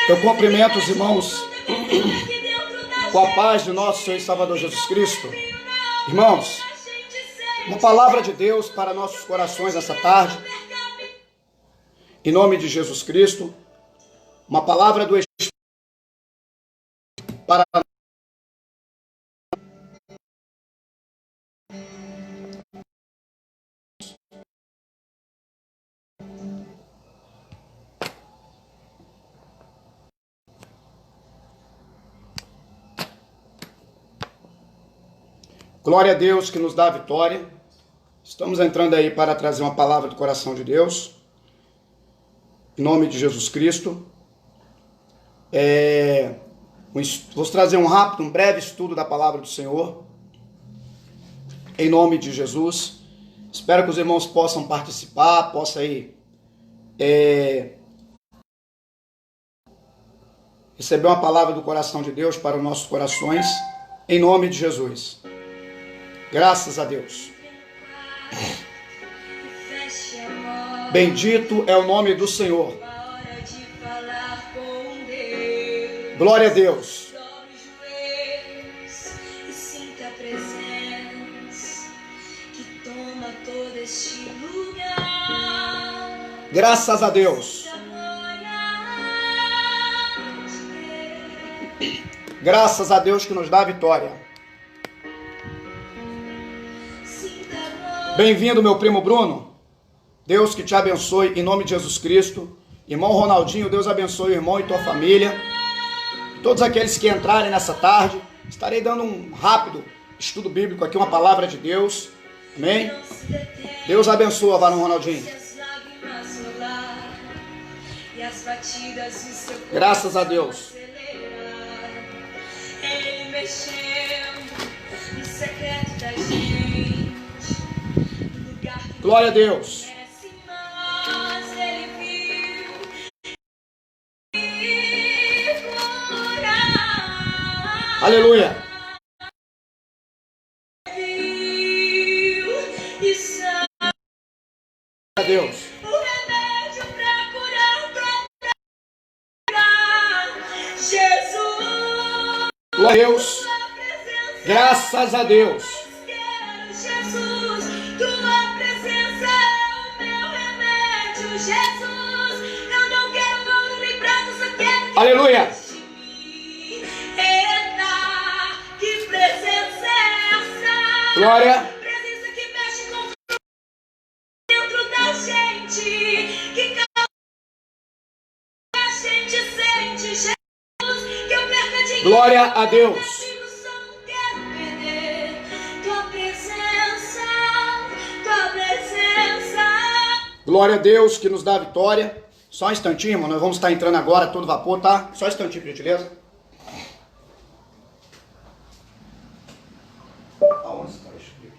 Eu cumprimento os irmãos com a paz de nosso Senhor e Salvador Jesus Cristo. Irmãos, uma palavra de Deus para nossos corações essa tarde. Em nome de Jesus Cristo, uma palavra do Espírito para glória a Deus que nos dá a vitória. Estamos entrando aí para trazer uma palavra do coração de Deus. Em nome de Jesus Cristo. Vou trazer um breve estudo da palavra do Senhor. Em nome de Jesus. Espero que os irmãos possam participar, possam aí receber uma palavra do coração de Deus para os nossos corações. Em nome de Jesus. Graças a Deus. Bendito é o nome do Senhor. Glória a Deus. Graças a Deus. Graças a Deus que nos dá a vitória. Bem-vindo, meu primo Bruno. Deus que te abençoe em nome de Jesus Cristo. Irmão Ronaldinho, Deus abençoe o irmão e tua família. Todos aqueles que entrarem nessa tarde, estarei dando um rápido estudo bíblico aqui, uma palavra de Deus. Amém? Deus abençoe, varão Ronaldinho. Graças a Deus. Ele mexendo no secreto da gente. Glória a Deus. Aleluia. A Deus. Glória a Deus. Graças a Deus. Aleluia. Que presença é essa? Glória. Presença que mexe com dentro da gente, que a gente sente, Jesus, que eu perca de glória a Deus. Glória a Deus que nos dá a vitória. Só um instantinho, irmão. Nós vamos estar entrando agora a todo vapor, tá? Só um instantinho, por gentileza. Aonde está escrito?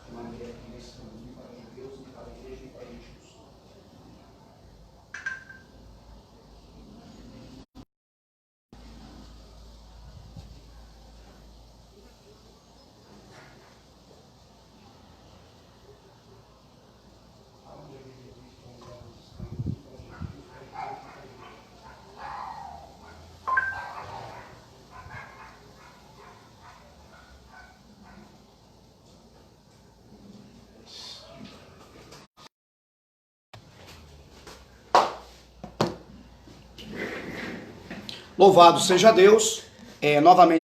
De maneira que nesse caminho para Deus e para a igreja e para Jesus. Louvado seja Deus. Novamente,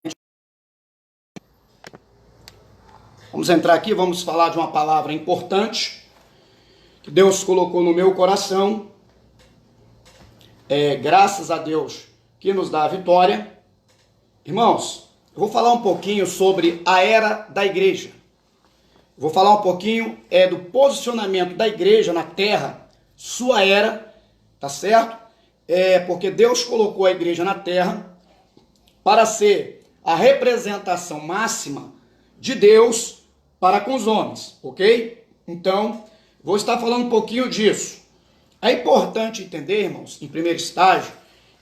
vamos entrar aqui, vamos falar de uma palavra importante que Deus colocou no meu coração. Graças a Deus que nos dá a vitória. Irmãos, eu vou falar um pouquinho sobre a era da igreja. Vou falar um pouquinho do posicionamento da igreja na terra, sua era, tá certo? Porque Deus colocou a igreja na terra para ser a representação máxima de Deus para com os homens, ok? Então, vou estar falando um pouquinho disso. É importante entender, irmãos, em primeiro estágio,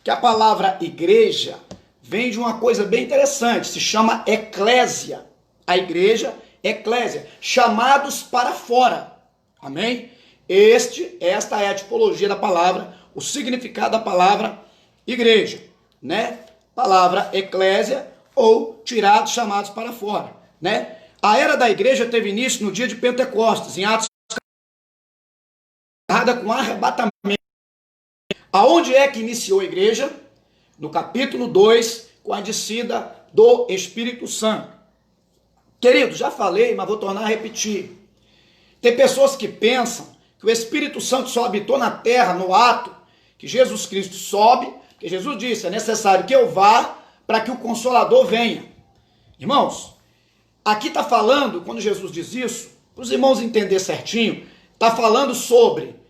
que a palavra igreja vem de uma coisa bem interessante, se chama eclésia. A igreja, eclésia, chamados para fora, amém? Esta é a tipologia da palavra, o significado da palavra igreja, né? Palavra eclésia ou tirados, chamados para fora, né? A era da igreja teve início no dia de Pentecostes, em Atos com arrebatamento. Aonde é que iniciou a igreja? No capítulo 2, com a descida do Espírito Santo. Querido, já falei, mas vou tornar a repetir. Tem pessoas que pensam que o Espírito Santo só habitou na terra no ato que Jesus Cristo sobe, que Jesus disse, é necessário que eu vá para que o Consolador venha. Irmãos, aqui está falando, quando Jesus diz isso, para os irmãos entenderem certinho, está falando sobre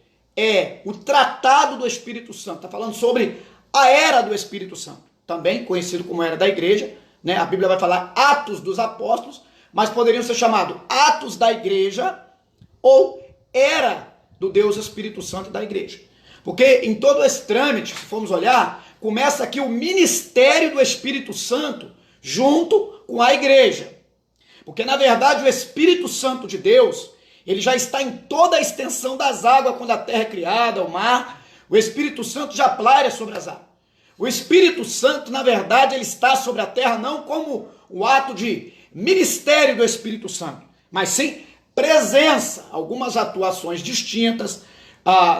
o tratado do Espírito Santo, está falando sobre a era do Espírito Santo, também conhecido como era da igreja, né? A Bíblia vai falar Atos dos Apóstolos, mas poderiam ser chamados Atos da Igreja ou Era do Deus Espírito Santo da Igreja. Porque em todo esse trâmite, se formos olhar, começa aqui o ministério do Espírito Santo junto com a igreja. Porque na verdade o Espírito Santo de Deus, ele já está em toda a extensão das águas quando a terra é criada, o mar. O Espírito Santo já plaia sobre as águas. O Espírito Santo, na verdade, ele está sobre a terra não como o ato de ministério do Espírito Santo, mas sim presença, algumas atuações distintas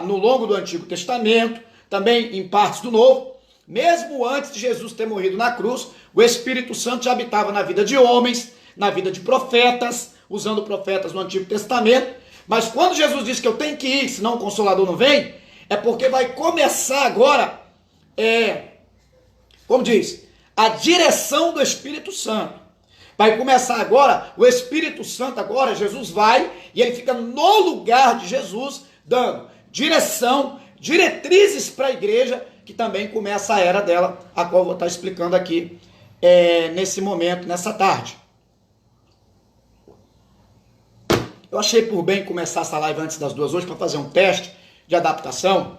no longo do Antigo Testamento, também em partes do Novo. Mesmo antes de Jesus ter morrido na cruz, o Espírito Santo já habitava na vida de homens, na vida de profetas, usando profetas no Antigo Testamento. Mas quando Jesus disse que eu tenho que ir, senão o Consolador não vem, é porque vai começar agora, como diz, a direção do Espírito Santo. Vai começar agora, o Espírito Santo agora, Jesus vai e ele fica no lugar de Jesus, dando direção, diretrizes para a igreja, que também começa a era dela, a qual eu vou estar explicando aqui nesse momento, nessa tarde. Eu achei por bem começar essa live antes das 2 hoje para fazer um teste de adaptação,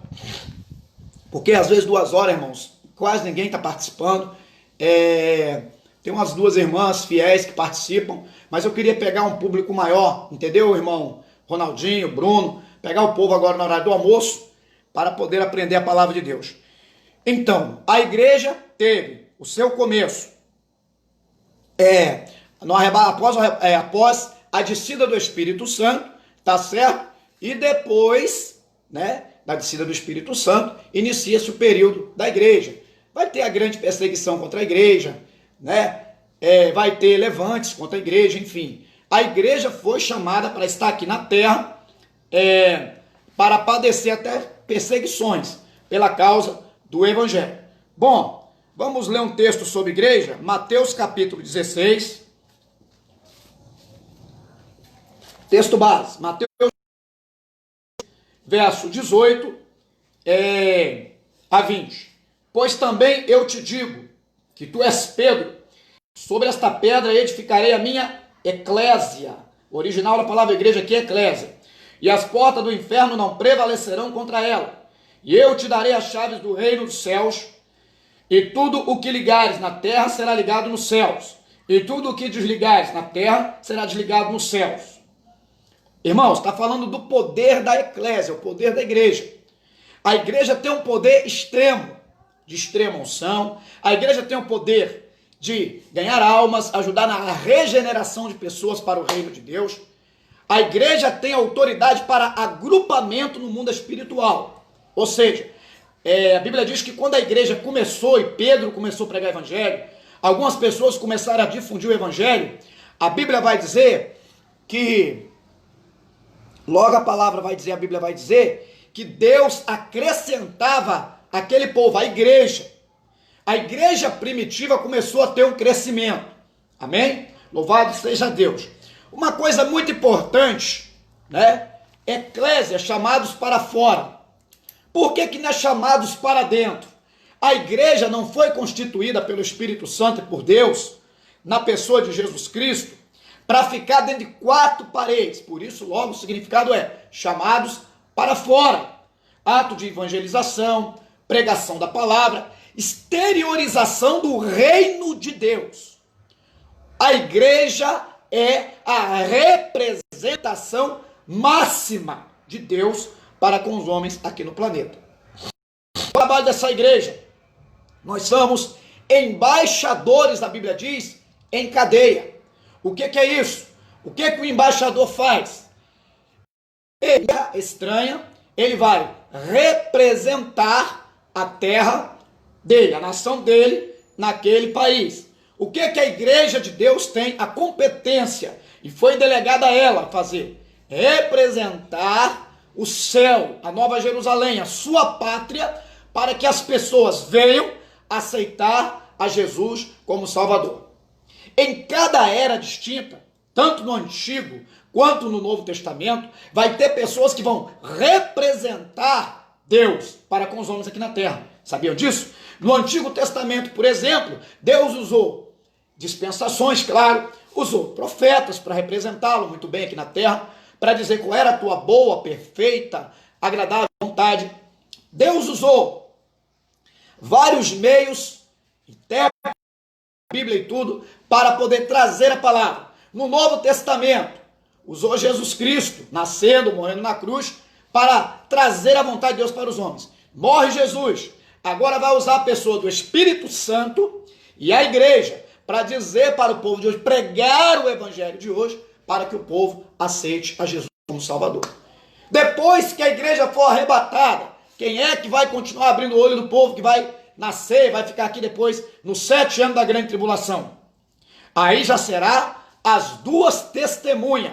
porque às vezes 2 horas, irmãos, quase ninguém está participando. Tem umas 2 irmãs fiéis que participam, mas eu queria pegar um público maior, entendeu, irmão Ronaldinho, Bruno, pegar o povo agora na hora do almoço para poder aprender a palavra de Deus. Então, a igreja teve o seu começo após a descida do Espírito Santo, tá certo? E depois, né, da descida do Espírito Santo, inicia-se o período da igreja. Vai ter a grande perseguição contra a igreja, né? Vai ter levantes contra a igreja, enfim. A igreja foi chamada para estar aqui na terra, para padecer até perseguições pela causa do Evangelho. Bom, vamos ler um texto sobre igreja, Mateus capítulo 16, texto base, Mateus, verso 18 a 20. Pois também eu te digo que tu és Pedro, sobre esta pedra edificarei a minha eclésia. O original da palavra igreja aqui é eclésia. E as portas do inferno não prevalecerão contra ela. E eu te darei as chaves do reino dos céus, e tudo o que ligares na terra será ligado nos céus, e tudo o que desligares na terra será desligado nos céus. Irmãos, está falando do poder da eclésia, o poder da igreja. A igreja tem um poder extremo, de extrema unção. A igreja tem o poder de ganhar almas, ajudar na regeneração de pessoas para o reino de Deus. A igreja tem autoridade para agrupamento no mundo espiritual. Ou seja, a Bíblia diz que quando a igreja começou e Pedro começou a pregar o evangelho, algumas pessoas começaram a difundir o evangelho. A Bíblia vai dizer que, logo a palavra vai dizer, a Bíblia vai dizer que Deus acrescentava aquele povo, a igreja. A igreja primitiva começou a ter um crescimento. Amém? Louvado seja Deus. Uma coisa muito importante, né? Eclésia, chamados para fora. Por que não é chamados para dentro? A igreja não foi constituída pelo Espírito Santo e por Deus, na pessoa de Jesus Cristo, para ficar dentro de 4 paredes. Por isso, logo, o significado é chamados para fora. Ato de evangelização, pregação da palavra, exteriorização do reino de Deus. A igreja é a representação máxima de Deus para com os homens aqui no planeta. o trabalho dessa igreja? Nós somos embaixadores, a Bíblia diz, em cadeia. O que é isso? O que o embaixador faz? Ele é estranha, ele vai representar a terra dele, a nação dele, naquele país. O que a igreja de Deus tem a competência, e foi delegada a ela fazer? Representar o céu, a Nova Jerusalém, a sua pátria, para que as pessoas venham aceitar a Jesus como Salvador. Em cada era distinta, tanto no Antigo quanto no Novo Testamento, vai ter pessoas que vão representar Deus para com os homens aqui na terra. Sabiam disso? No Antigo Testamento, por exemplo, Deus usou dispensações, claro, usou profetas para representá-lo muito bem aqui na terra, para dizer qual era a tua boa, perfeita, agradável vontade. Deus usou vários meios, intérpretes, Bíblia e tudo, para poder trazer a palavra. No Novo Testamento, usou Jesus Cristo, nascendo, morrendo na cruz, para trazer a vontade de Deus para os homens. Morre Jesus, agora vai usar a pessoa do Espírito Santo e a igreja para dizer para o povo de hoje, pregar o evangelho de hoje, para que o povo aceite a Jesus como Salvador. Depois que a igreja for arrebatada, quem é que vai continuar abrindo o olho do povo, que vai nascer, vai ficar aqui depois, nos 7 anos da grande tribulação? Aí já será as 2 testemunhas.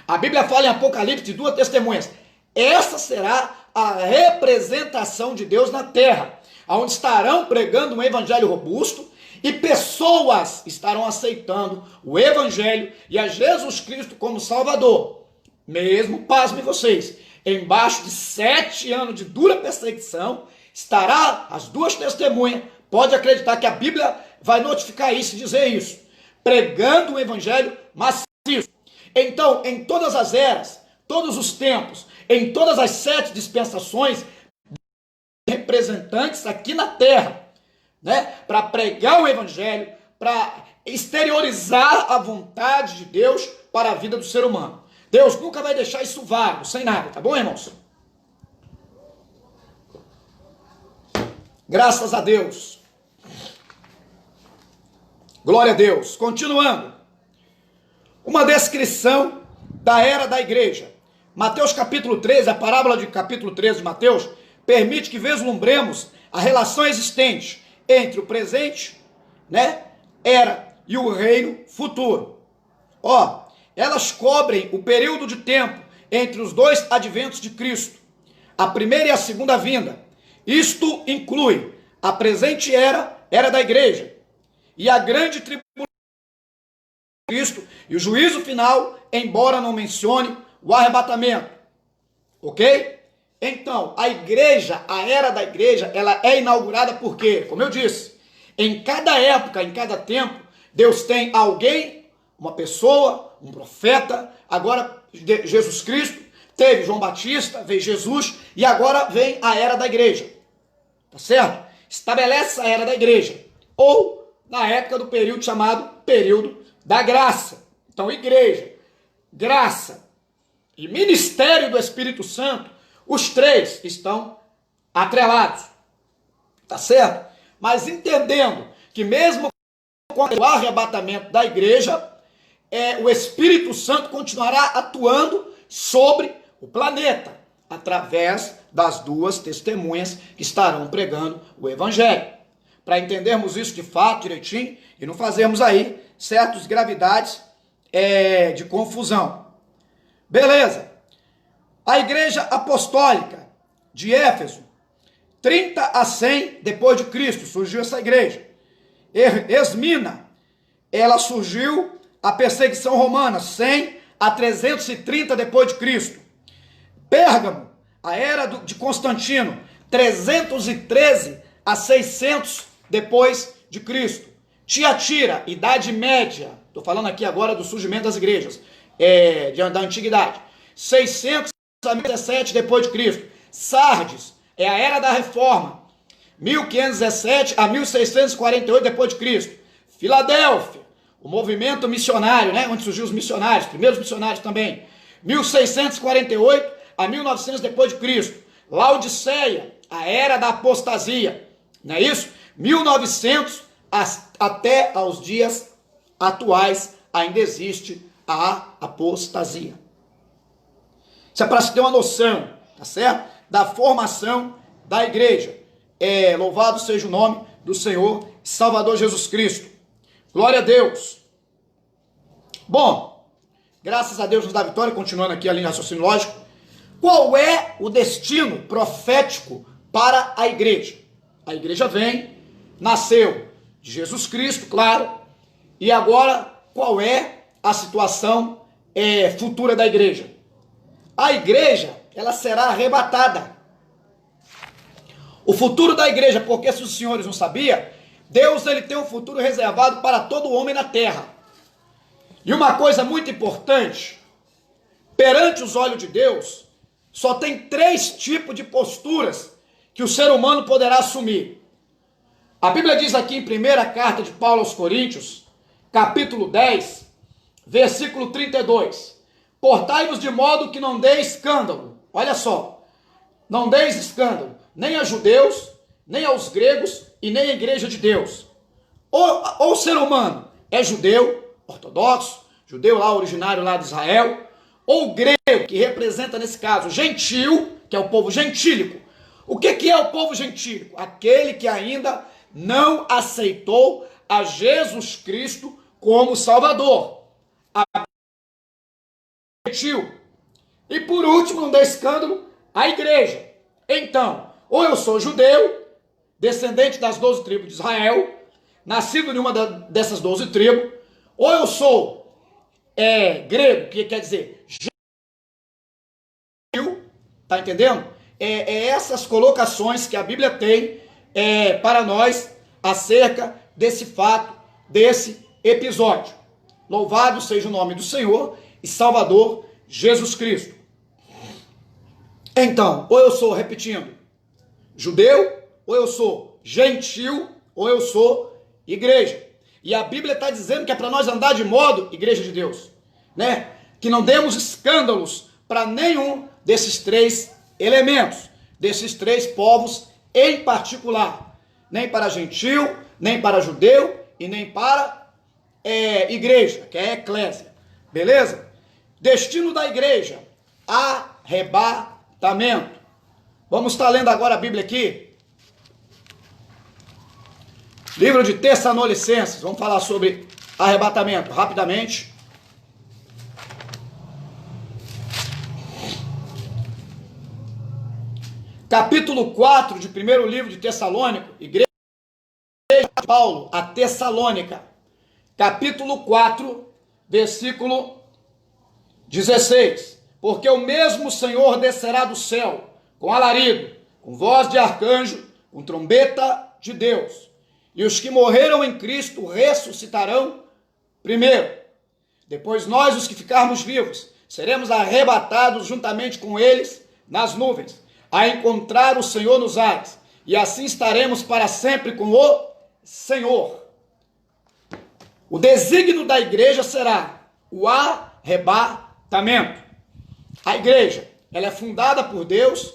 A Bíblia fala em Apocalipse de 2 testemunhas. Essa será a representação de Deus na terra, onde estarão pregando um evangelho robusto e pessoas estarão aceitando o evangelho e a Jesus Cristo como Salvador. Mesmo, pasmem vocês, embaixo de 7 anos de dura perseguição, estará as 2 testemunhas. Pode acreditar que a Bíblia vai notificar isso e dizer isso, pregando o evangelho maciço. Então, em todas as eras, todos os tempos, em todas as 7 dispensações, representantes aqui na terra, né, para pregar o evangelho, para exteriorizar a vontade de Deus para a vida do ser humano. Deus nunca vai deixar isso vago, sem nada, tá bom, irmãos? Graças a Deus. Glória a Deus. Continuando. Uma descrição da era da igreja. Mateus capítulo 13, a parábola de capítulo 13 de Mateus, permite que vislumbremos a relação existente entre o presente, né, era, e o reino futuro. Ó, elas cobrem o período de tempo entre os 2 adventos de Cristo, a primeira e a segunda vinda. Isto inclui a presente era da igreja, e a grande tribulação de Cristo, e o juízo final, embora não mencione o arrebatamento. Ok? Então, a igreja, a era da igreja, ela é inaugurada por quê? Como eu disse, em cada época, em cada tempo, Deus tem alguém, uma pessoa, um profeta. Agora Jesus Cristo, teve João Batista, veio Jesus, e agora vem a era da igreja. Tá certo? Estabelece a era da igreja, ou na época do período chamado período da graça. Então, igreja, graça e ministério do Espírito Santo, os 3 estão atrelados. Tá certo? Mas entendendo que mesmo com o arrebatamento da igreja, o Espírito Santo continuará atuando sobre o planeta, através das 2 testemunhas que estarão pregando o evangelho. Para entendermos isso de fato, direitinho, e não fazermos aí certas gravidades de confusão. Beleza. A igreja apostólica de Éfeso, 30 a 100 depois de Cristo, surgiu essa igreja. Esmina, ela surgiu a perseguição romana, 100 a 330 depois de Cristo. Pérgamo, a era de Constantino, 313 a 600 depois de Cristo. Tiatira, Idade Média, estou falando aqui agora do surgimento das igrejas, da antiguidade, 600 a 1017 depois de Cristo. Sardes, é a era da Reforma, 1517 a 1648 depois de Cristo. Filadélfia, o movimento missionário, né, onde surgiu os missionários, primeiros missionários também, 1648 a 1900 depois de Cristo. Laodiceia, a era da apostasia, não é isso? 1900 até aos dias atuais ainda existe a apostasia. Isso é para se ter uma noção, tá certo? Da formação da igreja. Louvado seja o nome do Senhor Salvador Jesus Cristo. Glória a Deus. Bom, graças a Deus nos dá vitória, continuando aqui a linha de raciocínio lógico. Qual é o destino profético para a igreja? A igreja vem, nasceu de Jesus Cristo, claro, e agora qual é a situação futura da igreja? A igreja, ela será arrebatada. O futuro da igreja, porque se os senhores não sabiam, Deus ele tem um futuro reservado para todo homem na terra. E uma coisa muito importante, perante os olhos de Deus, só tem 3 tipos de posturas que o ser humano poderá assumir. A Bíblia diz aqui em primeira carta de Paulo aos Coríntios, capítulo 10, versículo 32. Portai-vos de modo que não dê escândalo. Olha só, não deis escândalo, nem a judeus, nem aos gregos e nem à igreja de Deus. Ou o ser humano é judeu, ortodoxo, judeu lá, originário lá de Israel, ou grego, que representa nesse caso gentil, que é o povo gentílico. O que é o povo gentílico? Aquele que ainda não aceitou a Jesus Cristo como Salvador. Gentil. E por último, não dá escândalo, a igreja. Então, ou eu sou judeu, descendente das 12 tribos de Israel, nascido em uma dessas 12 tribos, ou eu sou grego, que quer dizer gentil, tá entendendo? Essas colocações que a Bíblia tem para nós acerca desse fato, desse episódio. Louvado seja o nome do Senhor e Salvador Jesus Cristo. Então, ou eu sou, repetindo, judeu, ou eu sou gentil, ou eu sou igreja. E a Bíblia está dizendo que é para nós andar de modo, igreja de Deus, né? Que não demos escândalos para nenhum desses 3 elementos, desses 3 povos em particular. Nem para gentil, nem para judeu e nem para igreja, que é eclésia. Beleza? Destino da igreja, arrebatamento. Vamos estar lendo agora a Bíblia aqui. Livro de Tessalonicenses, vamos falar sobre arrebatamento rapidamente. Capítulo 4 de primeiro livro de Tessalônico, igreja de Paulo, a Tessalônica. Capítulo 4, versículo 16. Porque o mesmo Senhor descerá do céu, com alarido, com voz de arcanjo, com trombeta de Deus. E os que morreram em Cristo ressuscitarão primeiro. Depois nós, os que ficarmos vivos, seremos arrebatados juntamente com eles nas nuvens, a encontrar o Senhor nos ares. E assim estaremos para sempre com o Senhor. O desígnio da igreja será o arrebatamento. A igreja, ela é fundada por Deus,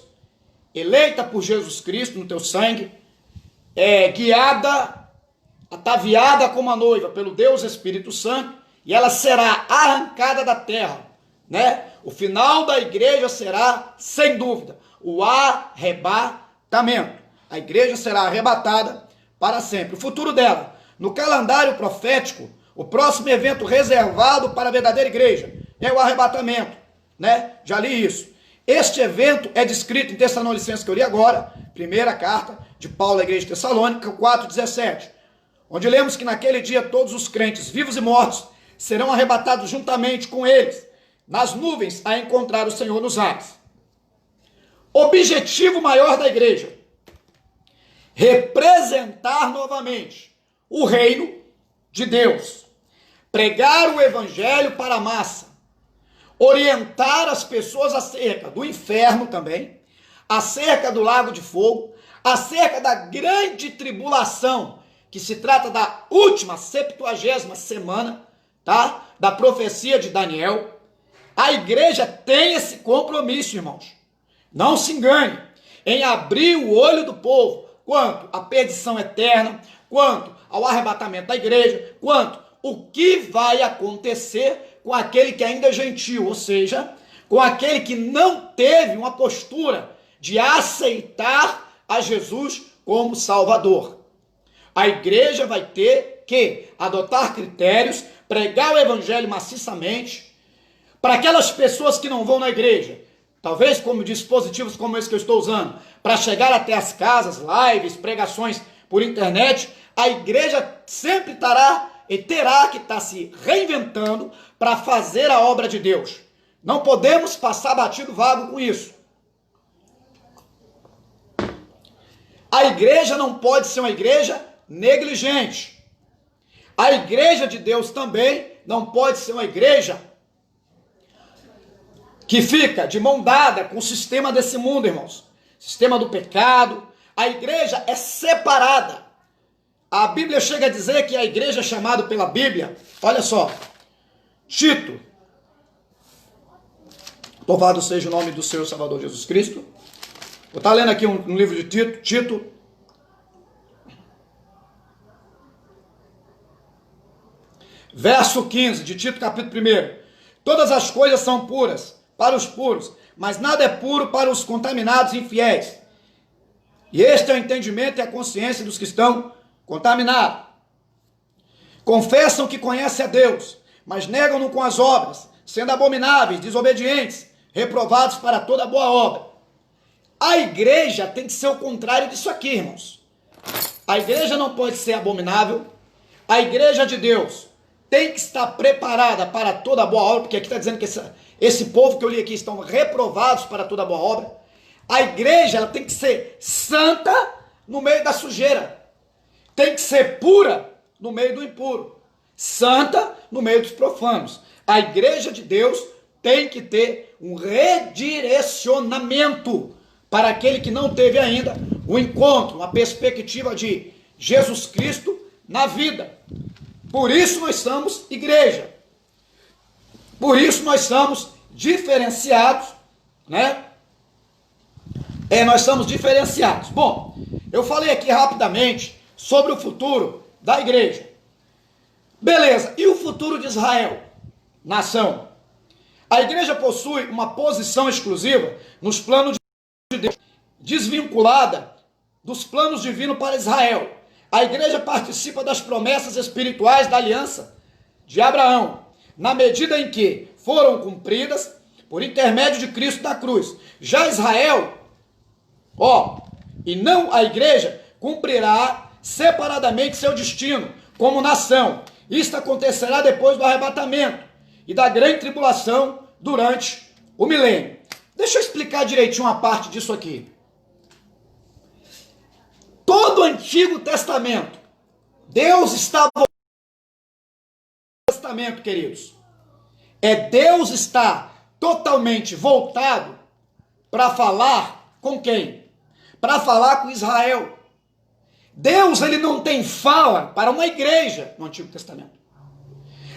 eleita por Jesus Cristo no teu sangue, guiada, ataviada como a noiva pelo Deus Espírito Santo, e ela será arrancada da terra, né? O final da igreja será, sem dúvida, o arrebatamento. A igreja será arrebatada para sempre. O futuro dela, no calendário profético, o próximo evento reservado para a verdadeira igreja é o arrebatamento, né? Já li isso. Este evento é descrito em Tessalonicenses, que eu li agora, primeira carta de Paulo à igreja de Tessalônica, 4,17, onde lemos que naquele dia todos os crentes, vivos e mortos, serão arrebatados juntamente com eles, nas nuvens, a encontrar o Senhor nos ares. Objetivo maior da igreja: representar novamente o reino de Deus, pregar o evangelho para a massa, orientar as pessoas acerca do inferno também, acerca do lago de fogo, acerca da grande tribulação, que se trata da última 70ª semana, tá? Da profecia de Daniel. A igreja tem esse compromisso, irmãos. Não se engane. em abrir o olho do povo quanto à perdição eterna, quanto ao arrebatamento da igreja, quanto o que vai acontecer com aquele que ainda é gentil, ou seja, com aquele que não teve uma postura de aceitar a Jesus como Salvador. A igreja vai ter que adotar critérios, pregar o evangelho maciçamente, para aquelas pessoas que não vão na igreja, talvez como dispositivos como esse que eu estou usando, para chegar até as casas, lives, pregações por internet, a igreja sempre terá que estar se reinventando para fazer a obra de Deus. Não podemos passar batido vago com isso. A igreja não pode ser uma igreja negligente. A igreja de Deus também não pode ser uma igreja que fica de mão dada com o sistema desse mundo, irmãos. Sistema do pecado. A igreja é separada. A Bíblia chega a dizer que a igreja é chamada pela Bíblia, olha só, Tito. Louvado seja o nome do Senhor Salvador Jesus Cristo. Vou estar lendo aqui um livro de Tito. Verso 15 de Tito, capítulo 1. Todas as coisas são puras para os puros, mas nada é puro para os contaminados e infiéis. E este é o entendimento e a consciência dos que estão contaminados. Confessam que conhecem a Deus, mas negam-no com as obras, sendo abomináveis, desobedientes, reprovados para toda boa obra. A igreja tem que ser o contrário disso aqui, irmãos. A igreja não pode ser abominável. A igreja de Deus tem que estar preparada para toda boa obra, porque aqui está dizendo que esse povo que eu li aqui estão reprovados para toda boa obra. A igreja ela tem que ser santa no meio da sujeira. Tem que ser pura no meio do impuro. Santa no meio dos profanos. A igreja de Deus tem que ter um redirecionamento para aquele que não teve ainda o encontro, uma perspectiva de Jesus Cristo na vida. Por isso nós somos igreja. Por isso nós somos diferenciados, né? Nós somos diferenciados. Bom, eu falei aqui rapidamente sobre o futuro da igreja. Beleza, e o futuro de Israel? Nação. A igreja possui uma posição exclusiva nos planos de Deus, desvinculada dos planos divinos para Israel. A igreja participa das promessas espirituais da aliança de Abraão, na medida em que foram cumpridas por intermédio de Cristo na cruz. Já Israel, e não a igreja, cumprirá separadamente seu destino como nação. Isto acontecerá depois do arrebatamento e da grande tribulação durante o milênio. Deixa eu explicar direitinho uma parte disso aqui. Todo o Antigo Testamento, Deus estava no Testamento, queridos. Deus está totalmente voltado para falar com quem? Para falar com Israel. Deus ele não tem fala para uma igreja no Antigo Testamento.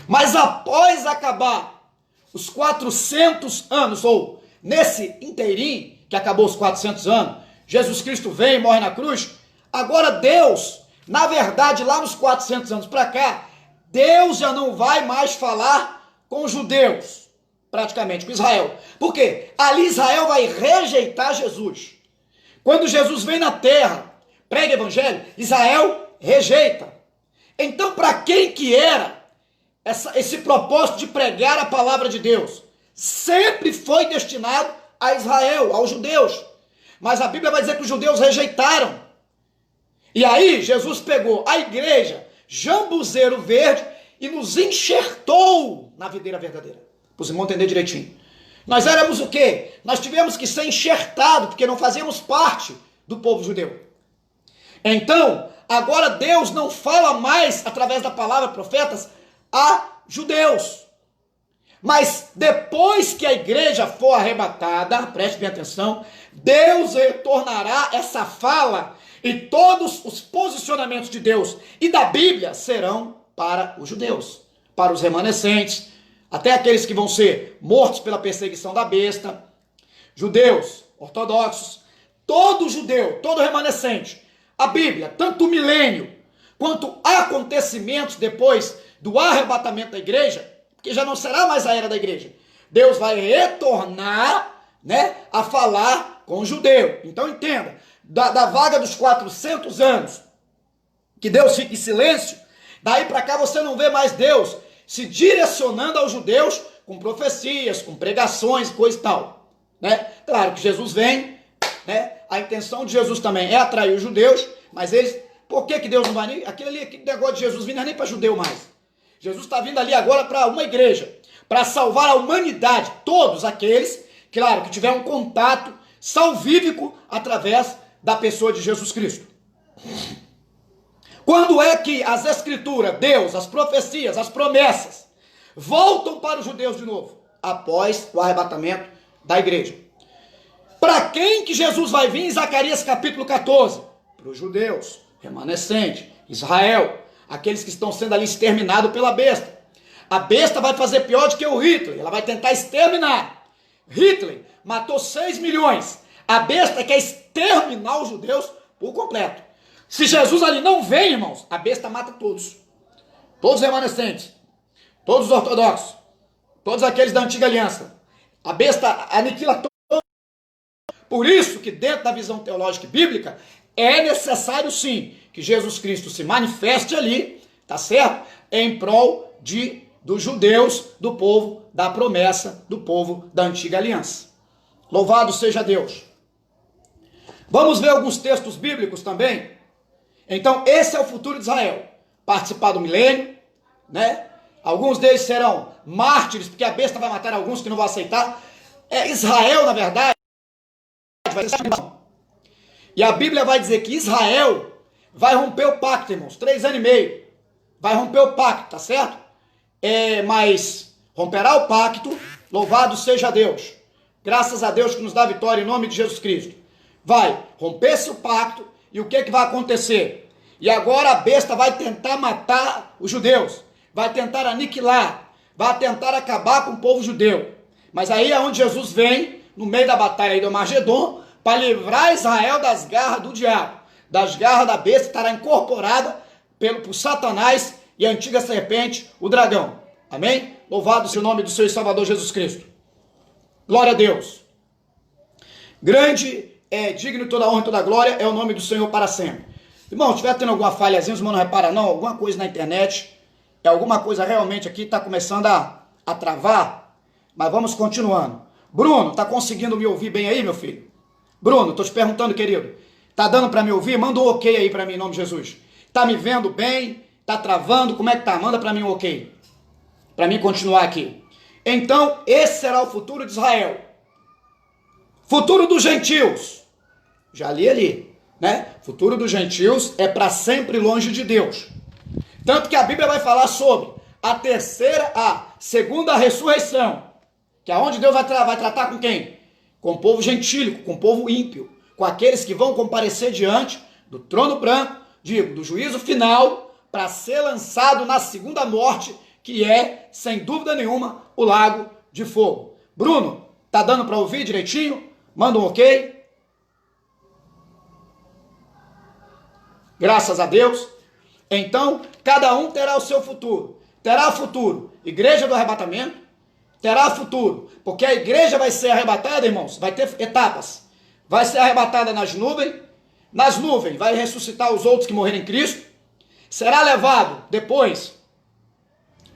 Mas após acabar os 400 anos, ou nesse inteirinho, que acabou os 400 anos, Jesus Cristo vem e morre na cruz. Agora Deus, na verdade, lá nos 400 anos para cá, Deus já não vai mais falar com os judeus, praticamente, com Israel. Por quê? Ali Israel vai rejeitar Jesus. Quando Jesus vem na terra, prega o evangelho, Israel rejeita. Então, para quem que era esse propósito de pregar a palavra de Deus? Sempre foi destinado a Israel, aos judeus. Mas a Bíblia vai dizer que os judeus rejeitaram. E aí Jesus pegou a igreja, jambuzeiro verde, e nos enxertou na videira verdadeira. Para os irmãos entenderem direitinho. Nós éramos o quê? Nós tivemos que ser enxertados, porque não fazíamos parte do povo judeu. Então, agora Deus não fala mais, através da palavra profetas, a judeus. Mas depois que a igreja for arrebatada, preste bem atenção, Deus retornará essa fala e todos os posicionamentos de Deus e da Bíblia serão para os judeus, para os remanescentes, até aqueles que vão ser mortos pela perseguição da besta, judeus, ortodoxos, todo judeu, todo remanescente, a Bíblia, tanto o milênio, quanto acontecimentos depois do arrebatamento da igreja, que já não será mais a era da igreja, Deus vai retornar, né, a falar com o judeu. Então entenda, da vaga dos 400 anos, que Deus fica em silêncio, daí para cá você não vê mais Deus se direcionando aos judeus com profecias, com pregações, coisa e tal, né? Claro que Jesus vem, né? A intenção de Jesus também é atrair os judeus, mas eles, por que Deus não vai nem, aquele negócio de Jesus vindo não é nem para judeu mais. Jesus está vindo ali agora para uma igreja, para salvar a humanidade, todos aqueles, claro, que tiver um contato salvífico através da pessoa de Jesus Cristo. Quando é que as escrituras, Deus, as profecias, as promessas, voltam para os judeus de novo? Após o arrebatamento da igreja. Para quem que Jesus vai vir em Zacarias capítulo 14? Para os judeus, remanescente, Israel, aqueles que estão sendo ali exterminados pela besta. A besta vai fazer pior do que o Hitler, ela vai tentar exterminar. Hitler matou 6 milhões. A besta quer exterminar os judeus por completo. Se Jesus ali não vem, irmãos, a besta mata todos. Todos os remanescentes, todos os ortodoxos, todos aqueles da antiga aliança. A besta aniquila todos. Por isso que dentro da visão teológica e bíblica, é necessário sim que Jesus Cristo se manifeste ali, tá certo? Em prol dos judeus, do povo da promessa, do povo da antiga aliança. Louvado seja Deus. Vamos ver alguns textos bíblicos também. Então, esse é o futuro de Israel. Participar do milênio, né? Alguns deles serão mártires, porque a besta vai matar alguns que não vão aceitar. Israel, na verdade, vai ser... E a Bíblia vai dizer que Israel vai romper o pacto, irmãos. 3 anos e meio. Vai romper o pacto, tá certo? Mas romperá o pacto, louvado seja Deus. Graças a Deus que nos dá vitória em nome de Jesus Cristo. Vai romper-se o pacto e o que vai acontecer? E agora a besta vai tentar matar os judeus. Vai tentar aniquilar. Vai tentar acabar com o povo judeu. Mas aí é onde Jesus vem, no meio da batalha aí do Armagedon, para livrar Israel das garras do diabo, das garras da besta, que estará incorporada por Satanás e a antiga serpente, o dragão. Amém? Louvado seja o nome do seu Salvador Jesus Cristo. Glória a Deus. Grande, digno de toda a honra e toda a glória, é o nome do Senhor para sempre. Irmão, se estiver tendo alguma falhazinha, os irmãos não reparam não, alguma coisa na internet, alguma coisa realmente aqui está começando a travar, mas vamos continuando. Bruno, está conseguindo me ouvir bem aí, meu filho? Bruno, estou te perguntando, querido, tá dando para me ouvir? Manda um ok aí para mim, em nome de Jesus. Tá me vendo bem? Tá travando? Como é que tá? Manda para mim um ok. Para mim continuar aqui. Então, esse será o futuro de Israel. Futuro dos gentios. Já li ali, né? Futuro dos gentios é para sempre longe de Deus. Tanto que a Bíblia vai falar sobre a segunda ressurreição. Que é onde Deus vai tratar com quem? Com o povo gentílico, com o povo ímpio, com aqueles que vão comparecer diante do trono branco, do juízo final, para ser lançado na segunda morte, que é, sem dúvida nenhuma, o lago de fogo. Bruno, tá dando para ouvir direitinho? Manda um ok. Graças a Deus. Então, cada um terá o seu futuro. Terá futuro, igreja do arrebatamento, terá futuro, porque a igreja vai ser arrebatada, irmãos, vai ter etapas. Vai ser arrebatada nas nuvens vai ressuscitar os outros que morreram em Cristo, será levado depois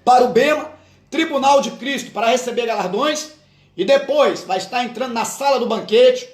para o Bema, tribunal de Cristo, para receber galardões, e depois vai estar entrando na sala do banquete,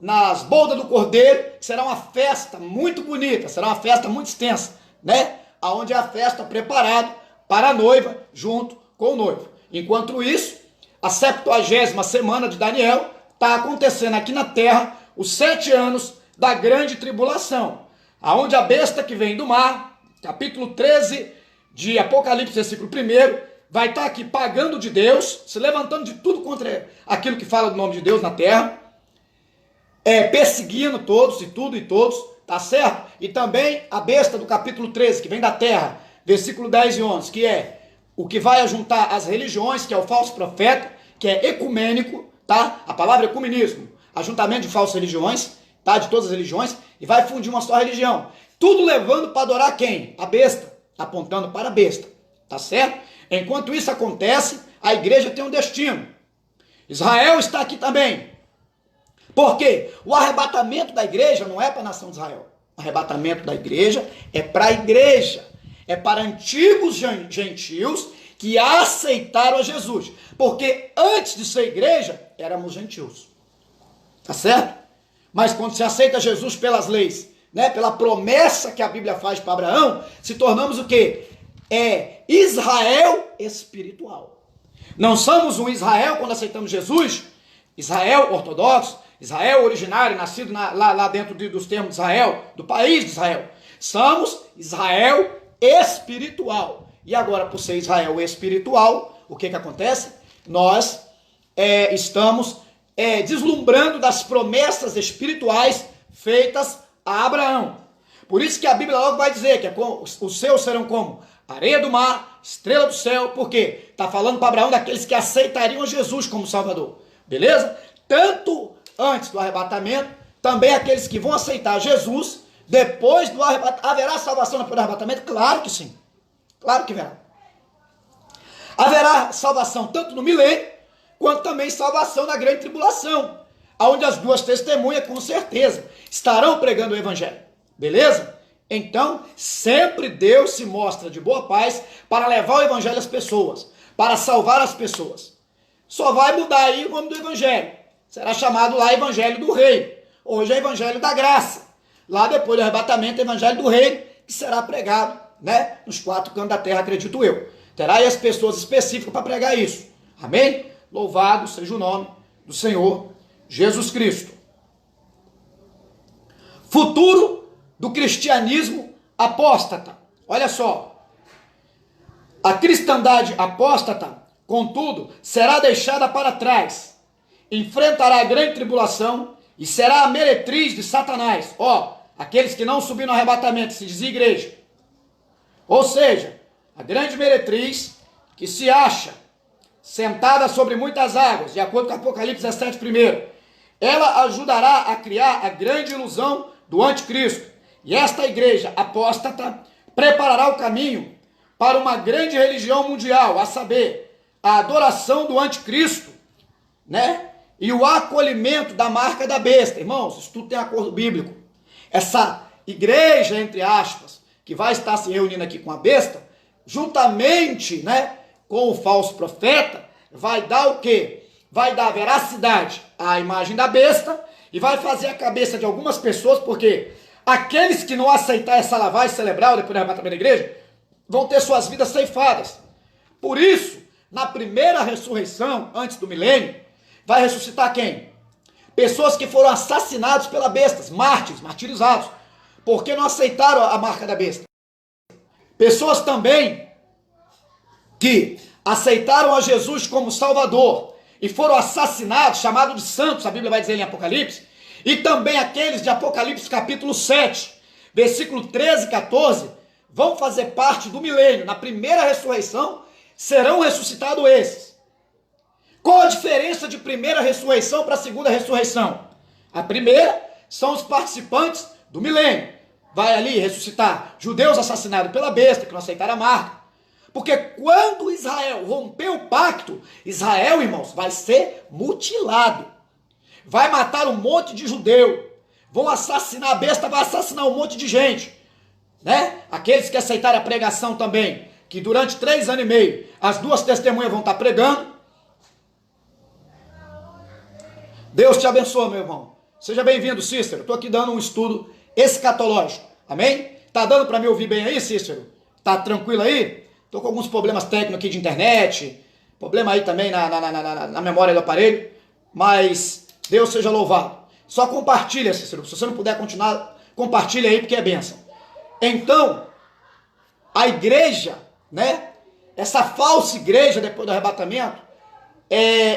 nas bodas do Cordeiro, que será uma festa muito bonita, será uma festa muito extensa, né? Onde é a festa preparada para a noiva, junto com o noivo. Enquanto isso, a 70ª semana de Daniel está acontecendo aqui na terra, os 7 anos da grande tribulação, aonde a besta que vem do mar, capítulo 13 de Apocalipse, versículo 1, vai estar aqui pagando de Deus, se levantando de tudo contra aquilo que fala do nome de Deus na terra, perseguindo todos e tudo e todos, tá certo? E também a besta do capítulo 13, que vem da terra, versículo 10 e 11, que é o que vai juntar as religiões, que é o falso profeta, que é ecumênico, tá? A palavra ecumenismo, ajuntamento de falsas religiões, tá? De todas as religiões, e vai fundir uma só religião. Tudo levando para adorar quem? A besta, apontando para a besta, tá certo? Enquanto isso acontece, a igreja tem um destino. Israel está aqui também. Por quê? O arrebatamento da igreja não é para a nação de Israel. O arrebatamento da igreja é para a igreja. É para antigos gentios que aceitaram a Jesus. Porque antes de ser igreja, éramos gentios. Tá certo? Mas quando se aceita Jesus pelas leis, né, pela promessa que a Bíblia faz para Abraão, se tornamos o quê? É Israel espiritual. Não somos um Israel quando aceitamos Jesus, Israel ortodoxo, Israel originário, nascido lá dentro dos termos de Israel, do país de Israel. Somos Israel espiritual. E agora, por ser Israel espiritual, o que acontece? Nós estamos deslumbrando das promessas espirituais feitas a Abraão. Por isso que a Bíblia logo vai dizer que os seus serão como areia do mar, estrela do céu, porque está falando para Abraão daqueles que aceitariam Jesus como Salvador. Beleza? Tanto antes do arrebatamento, também aqueles que vão aceitar Jesus depois do arrebatamento. Haverá salvação depois do arrebatamento? Claro que sim. Claro que haverá. Haverá salvação tanto no milênio, quanto também salvação na grande tribulação, onde as duas testemunhas, com certeza, estarão pregando o evangelho. Beleza? Então, sempre Deus se mostra de boa paz para levar o evangelho às pessoas, para salvar as pessoas. Só vai mudar aí o nome do evangelho. Será chamado lá evangelho do reino. Hoje é evangelho da graça. Lá depois do arrebatamento, evangelho do reino, que será pregado, né, nos 4 cantos da terra, acredito eu. Terá aí as pessoas específicas para pregar isso. Amém? Louvado seja o nome do Senhor Jesus Cristo. Futuro do cristianismo apóstata. Olha só. A cristandade apóstata, contudo, será deixada para trás. Enfrentará a grande tribulação e será a meretriz de Satanás. Ó, aqueles que não subiram no arrebatamento, se diz igreja. Ou seja, a grande meretriz que se acha sentada sobre muitas águas, de acordo com Apocalipse 17 primeiro, ela ajudará a criar a grande ilusão do anticristo. E esta igreja apóstata preparará o caminho para uma grande religião mundial, a saber, a adoração do anticristo, né? E o acolhimento da marca da besta. Irmãos, isso tudo tem acordo bíblico. Essa igreja, entre aspas, que vai estar se reunindo aqui com a besta, juntamente, né, com o falso profeta, vai dar o quê? Vai dar veracidade à imagem da besta e vai fazer a cabeça de algumas pessoas, porque aqueles que não aceitar essa lavagem cerebral depois do arrebatamento da igreja, vão ter suas vidas ceifadas. Por isso, na primeira ressurreição, antes do milênio, vai ressuscitar quem? Pessoas que foram assassinadas pela besta, mártires, martirizados, porque não aceitaram a marca da besta. Pessoas também que aceitaram a Jesus como Salvador e foram assassinados, chamados de santos, a Bíblia vai dizer em Apocalipse, e também aqueles de Apocalipse capítulo 7, versículo 13 e 14, vão fazer parte do milênio. Na primeira ressurreição serão ressuscitados esses. Qual a diferença de primeira ressurreição para a segunda ressurreição? A primeira são os participantes do milênio. Vai ali ressuscitar judeus assassinados pela besta, que não aceitaram a marca. Porque quando Israel rompeu o pacto, Israel, irmãos, vai ser mutilado. Vai matar um monte de judeu. Vão assassinar a besta, vai assassinar um monte de gente. Né? Aqueles que aceitaram a pregação também, que durante 3 anos e meio, as duas testemunhas vão estar pregando. Deus te abençoe, meu irmão. Seja bem-vindo, Cícero. Estou aqui dando um estudo escatológico. Amém? Tá dando para me ouvir bem aí, Cícero? Tá tranquilo aí? Estou com alguns problemas técnicos aqui de internet. Problema aí também na memória do aparelho. Mas Deus seja louvado. Só compartilha, Cícero. Se você não puder continuar, compartilha aí porque é bênção. Então, a igreja, né? Essa falsa igreja depois do arrebatamento,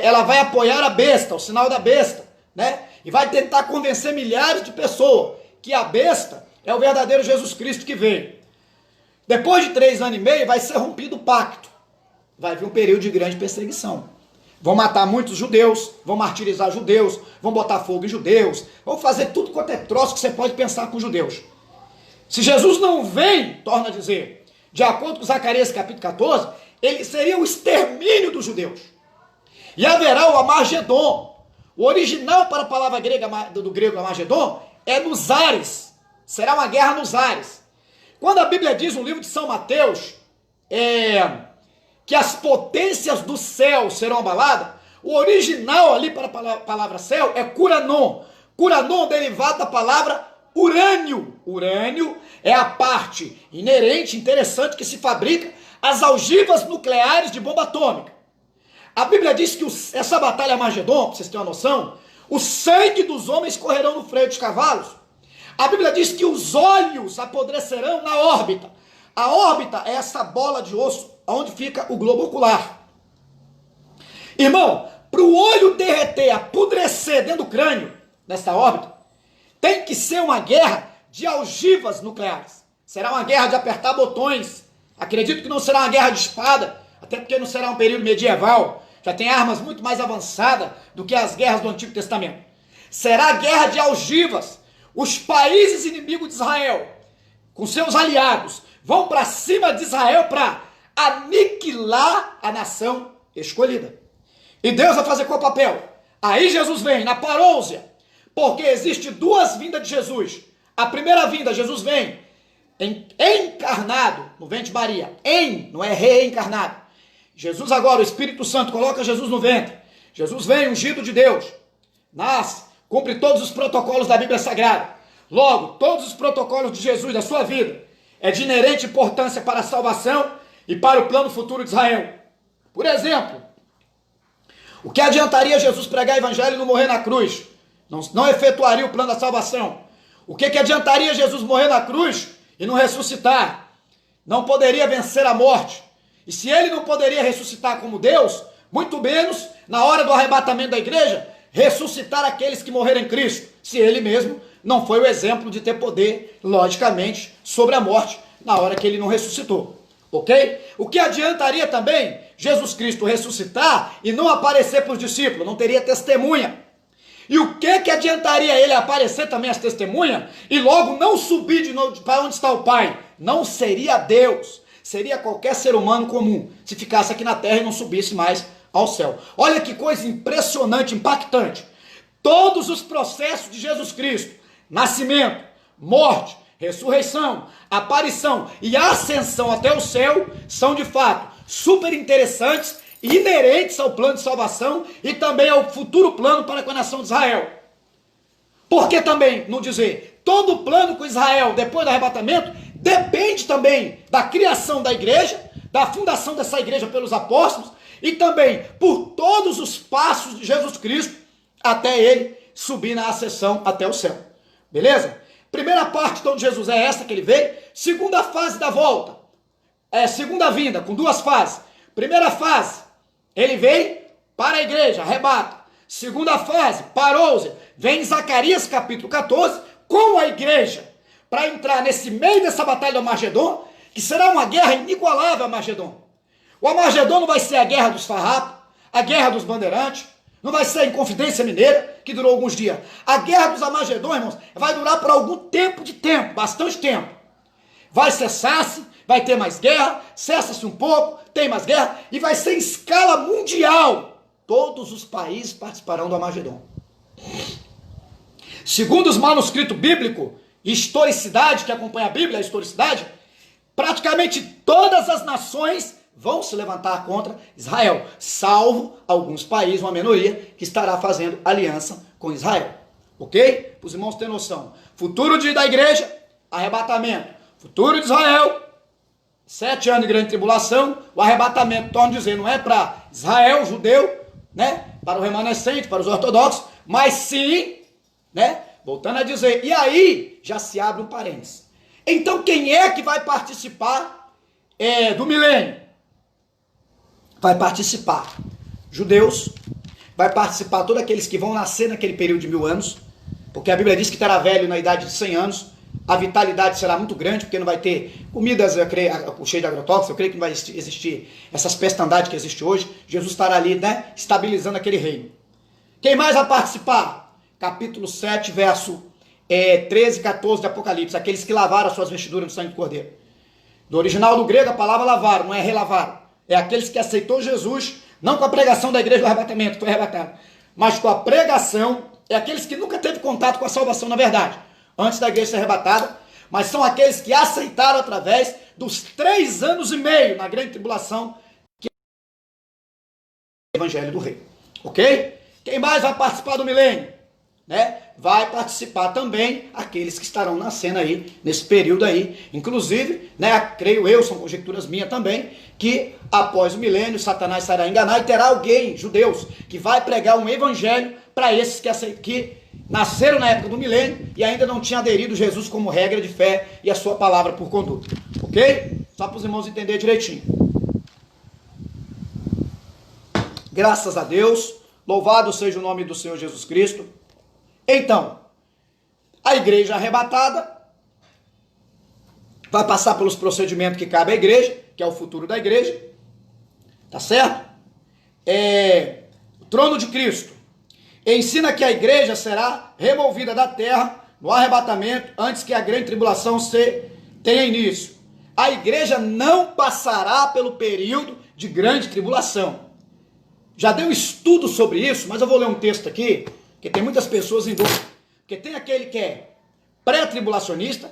ela vai apoiar a besta, o sinal da besta, né? E vai tentar convencer milhares de pessoas que a besta é o verdadeiro Jesus Cristo que veio. Depois de 3 anos e meio vai ser rompido o pacto. Vai vir um período de grande perseguição. Vão matar muitos judeus, vão martirizar judeus, vão botar fogo em judeus, vão fazer tudo quanto é troço que você pode pensar com judeus. Se Jesus não vem, torna a dizer, de acordo com Zacarias capítulo 14, ele seria o extermínio dos judeus. E haverá o Amagedon. O original para a palavra grega, do grego Amagedon é nos ares. Será uma guerra nos ares. Quando a Bíblia diz no livro de São Mateus que as potências do céu serão abaladas, o original ali para a palavra céu é curanon. Curanon derivado da palavra urânio. Urânio é a parte inerente, interessante, que se fabrica as ogivas nucleares de bomba atômica. A Bíblia diz que essa batalha Armagedon, para vocês terem uma noção, o sangue dos homens correrão no freio dos cavalos. A Bíblia diz que os olhos apodrecerão na órbita. A órbita é essa bola de osso onde fica o globo ocular. Irmão, para o olho derreter, apodrecer dentro do crânio, nessa órbita, tem que ser uma guerra de ogivas nucleares. Será uma guerra de apertar botões. Acredito que não será uma guerra de espada, até porque não será um período medieval. Já tem armas muito mais avançadas do que as guerras do Antigo Testamento. Será a guerra de ogivas. Os países inimigos de Israel, com seus aliados, vão para cima de Israel para aniquilar a nação escolhida. E Deus vai fazer qual papel? Aí Jesus vem na parousia, porque existe duas vindas de Jesus. A primeira vinda, Jesus vem encarnado no ventre de Maria. Não é reencarnado. Jesus agora, o Espírito Santo, coloca Jesus no ventre. Jesus vem ungido de Deus. Nasce, cumpre todos os protocolos da Bíblia Sagrada. Logo, todos os protocolos de Jesus, da sua vida, é de inerente importância para a salvação e para o plano futuro de Israel. Por exemplo, o que adiantaria Jesus pregar o evangelho e não morrer na cruz? Não efetuaria o plano da salvação. O que adiantaria Jesus morrer na cruz e não ressuscitar? Não poderia vencer a morte. E se ele não poderia ressuscitar como Deus, muito menos, na hora do arrebatamento da igreja, ressuscitar aqueles que morreram em Cristo, se ele mesmo não foi o exemplo de ter poder, logicamente, sobre a morte, na hora que ele não ressuscitou. Ok? O que adiantaria também Jesus Cristo ressuscitar e não aparecer para os discípulos? Não teria testemunha. E o que adiantaria ele aparecer também as testemunhas e logo não subir de novo para onde está o Pai? Não seria Deus. Seria qualquer ser humano comum, se ficasse aqui na terra e não subisse mais ao céu. Olha que coisa impressionante, impactante. Todos os processos de Jesus Cristo, nascimento, morte, ressurreição, aparição e ascensão até o céu, são de fato super interessantes e inerentes ao plano de salvação e também ao futuro plano para com a nação de Israel. Por que também não dizer, todo o plano com Israel depois do arrebatamento depende também da criação da igreja, da fundação dessa igreja pelos apóstolos e também por todos os passos de Jesus Cristo até ele subir na ascensão até o céu. Beleza? Primeira parte então de Jesus é essa que ele veio. Segunda fase da volta. Segunda vinda, com duas fases. Primeira fase, ele veio para a igreja, arrebata. Segunda fase, parousia. Vem em Zacarias capítulo 14 com a igreja para entrar nesse meio dessa batalha do Armagedon, que será uma guerra inigualável, Armagedon. O Armagedon não vai ser a guerra dos farrapos, a guerra dos bandeirantes, não vai ser a Inconfidência Mineira, que durou alguns dias. A guerra dos Armagedon, irmãos, vai durar por algum tempo, bastante tempo. Vai cessar-se, vai ter mais guerra, cessa-se um pouco, tem mais guerra, e vai ser em escala mundial. Todos os países participarão do Armagedon. Segundo os manuscritos bíblicos, historicidade que acompanha a Bíblia, a historicidade, praticamente todas as nações vão se levantar contra Israel, salvo alguns países, uma minoria, que estará fazendo aliança com Israel. Ok? Para os irmãos terem noção. Futuro da igreja, arrebatamento. Futuro de Israel, 7 anos de grande tribulação. O arrebatamento, torno a dizer, não é para Israel, judeu, né? Para o remanescente, para os ortodoxos, mas sim, né? Voltando a dizer, e aí já se abre um parênteses. Então quem é que vai participar do milênio? Vai participar judeus, vai participar todos aqueles que vão nascer naquele período de 1000 anos, porque a Bíblia diz que estará velho na idade de 100 anos, a vitalidade será muito grande, porque não vai ter comidas, eu creio, cheio de agrotóxicos, eu creio que não vai existir essas pestandades que existe hoje. Jesus estará ali, né, estabilizando aquele reino. Quem mais vai participar? Capítulo 7, verso 13 e 14 de Apocalipse, aqueles que lavaram as suas vestiduras no sangue do Cordeiro. Do original do grego, a palavra lavaram, não é relavaram. É aqueles que aceitou Jesus, não com a pregação da igreja do arrebatamento, foi arrebatado, mas com a pregação, é aqueles que nunca teve contato com a salvação na verdade, antes da igreja ser arrebatada, mas são aqueles que aceitaram através dos 3 anos e meio na grande tribulação, que é o evangelho do rei. Ok? Quem mais vai participar do milênio? Né? Vai participar também aqueles que estarão na cena aí, nesse período aí. Inclusive, né, creio eu, são conjecturas minhas também, que após o milênio, Satanás será enganado e terá alguém, judeus, que vai pregar um evangelho para esses que nasceram na época do milênio e ainda não tinham aderido Jesus como regra de fé e a sua palavra por conduta. Ok? Só para os irmãos entenderem direitinho. Graças a Deus, louvado seja o nome do Senhor Jesus Cristo. Então, a igreja arrebatada vai passar pelos procedimentos que cabe à igreja, que é o futuro da igreja, tá certo? O trono de Cristo ensina que a igreja será removida da terra no arrebatamento antes que a grande tribulação tenha início. A igreja não passará pelo período de grande tribulação. Já deu estudo sobre isso, mas eu vou ler um texto aqui, porque tem muitas pessoas em dúvida. Porque tem aquele que é pré-tribulacionista,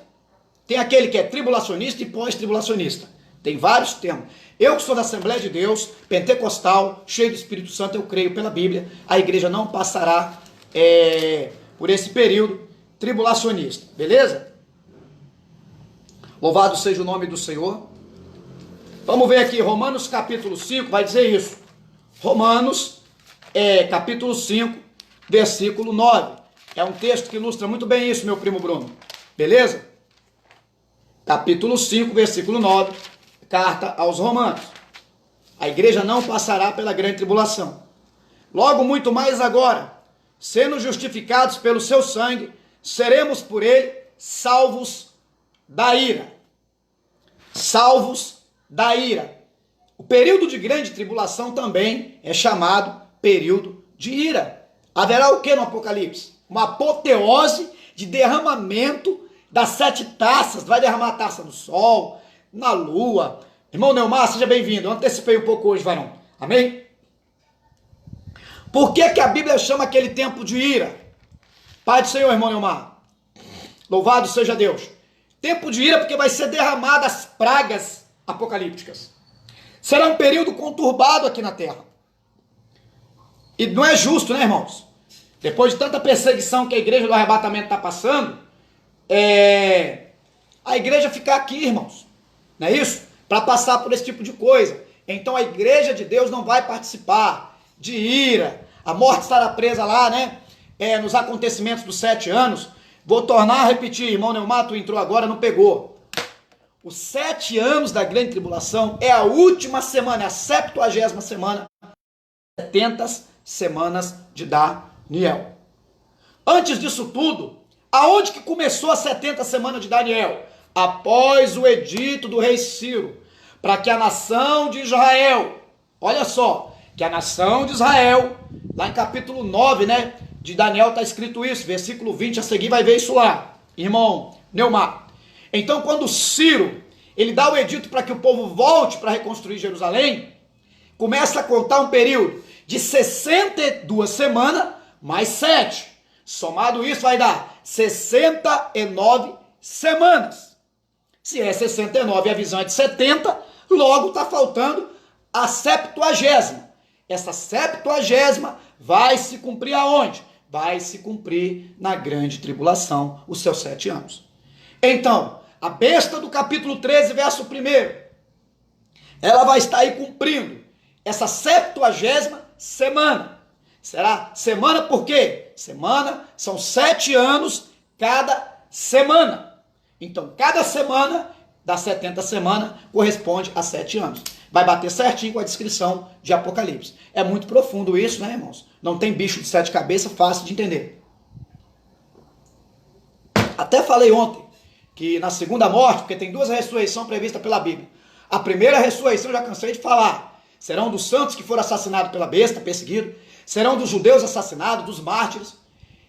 tem aquele que é tribulacionista e pós-tribulacionista. Tem vários termos. Eu que sou da Assembleia de Deus, pentecostal, cheio do Espírito Santo, eu creio pela Bíblia, a igreja não passará por esse período tribulacionista. Beleza? Louvado seja o nome do Senhor. Vamos ver aqui, Romanos capítulo 5 vai dizer isso. Romanos capítulo 5, versículo 9. É um texto que ilustra muito bem isso, meu primo Bruno. Beleza? Capítulo 5, versículo 9. Carta aos Romanos. A igreja não passará pela grande tribulação. Logo, muito mais agora, sendo justificados pelo seu sangue, seremos por ele salvos da ira. Salvos da ira. O período de grande tribulação também é chamado período de ira. Haverá o que no Apocalipse? Uma apoteose de derramamento das 7 taças. Vai derramar a taça no sol, na lua. Irmão Neumar, seja bem-vindo. Eu antecipei um pouco hoje, varão. Amém? Por que a Bíblia chama aquele tempo de ira? Pai do Senhor, irmão Neumar. Louvado seja Deus. Tempo de ira porque vai ser derramada as pragas apocalípticas. Será um período conturbado aqui na terra. E não é justo, né, irmãos? Depois de tanta perseguição que a igreja do arrebatamento está passando, a igreja ficar aqui, irmãos. Não é isso? Para passar por esse tipo de coisa. Então a igreja de Deus não vai participar de ira. A morte estará presa lá, né? Nos acontecimentos dos 7 anos. Vou tornar a repetir, irmão Neumar, tu entrou agora, não pegou. Os 7 anos da grande tribulação é a última semana, é a 70ª semana, 70 semanas de Daniel. Antes disso tudo, aonde que começou a 70 semana de Daniel? Após o edito do rei Ciro, para que a nação de Israel, olha só, que a nação de Israel, lá em capítulo 9, né, de Daniel está escrito isso, versículo 20, a seguir vai ver isso lá, irmão Neumar. Então, quando Ciro, ele dá o edito para que o povo volte para reconstruir Jerusalém, começa a contar um período de 62 semanas, mais 7. Somado isso, vai dar 69 semanas. Se é 69 a visão é de 70, logo está faltando a 70ª. Essa 70ª vai se cumprir aonde? Vai se cumprir na grande tribulação, os seus 7 anos. Então, a besta do capítulo 13, verso 1, ela vai estar aí cumprindo essa 70ª semana. Será semana por quê? Semana são 7 anos cada semana. Então, cada semana das 70 semanas corresponde a 7 anos. Vai bater certinho com a descrição de Apocalipse. É muito profundo isso, né, irmãos? Não tem bicho de 7 cabeças, fácil de entender. Até falei ontem que na segunda morte, porque tem duas ressurreições previstas pela Bíblia. A primeira ressurreição, já cansei de falar, serão dos santos que foram assassinados pela besta, perseguidos, serão dos judeus assassinados, dos mártires,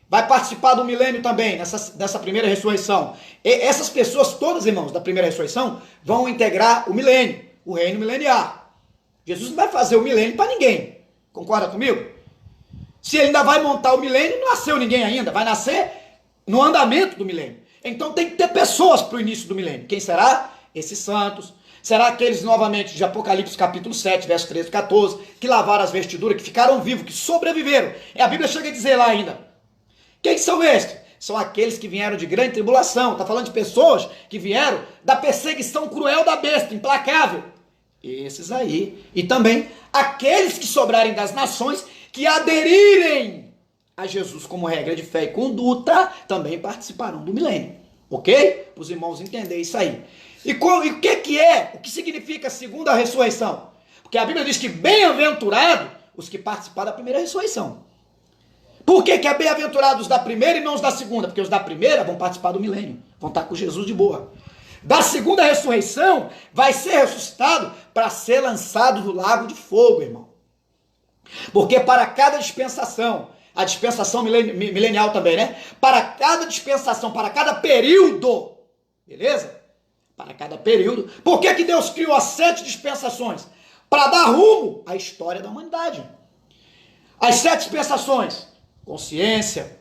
vai participar do milênio também, nessa primeira ressurreição. E essas pessoas todas, irmãos, da primeira ressurreição, vão integrar o milênio, o reino mileniar. Jesus não vai fazer o milênio para ninguém, concorda comigo? Se ele ainda vai montar o milênio, não nasceu ninguém ainda, vai nascer no andamento do milênio. Então tem que ter pessoas para o início do milênio. Quem será? Esses santos. Será aqueles novamente de Apocalipse capítulo 7, verso 13 e 14, que lavaram as vestiduras, que ficaram vivos, que sobreviveram. E a Bíblia chega a dizer lá ainda. Quem são estes? São aqueles que vieram de grande tribulação. Está falando de pessoas que vieram da perseguição cruel da besta, implacável. Esses aí. E também aqueles que sobrarem das nações, que aderirem a Jesus como regra de fé e conduta, também participarão do milênio. Ok? Para os irmãos entenderem isso aí. E o que significa a segunda ressurreição? Porque a Bíblia diz que bem-aventurado os que participaram da primeira ressurreição. Por que é bem-aventurados da primeira e não os da segunda? Porque os da primeira vão participar do milênio, vão estar com Jesus de boa. Da segunda ressurreição, vai ser ressuscitado para ser lançado no lago de fogo, irmão. Porque para cada dispensação, a dispensação milenial também, né? Para cada dispensação, para cada período, beleza? Para cada período. Por que Deus criou as 7 dispensações? Para dar rumo à história da humanidade. As 7 dispensações: consciência,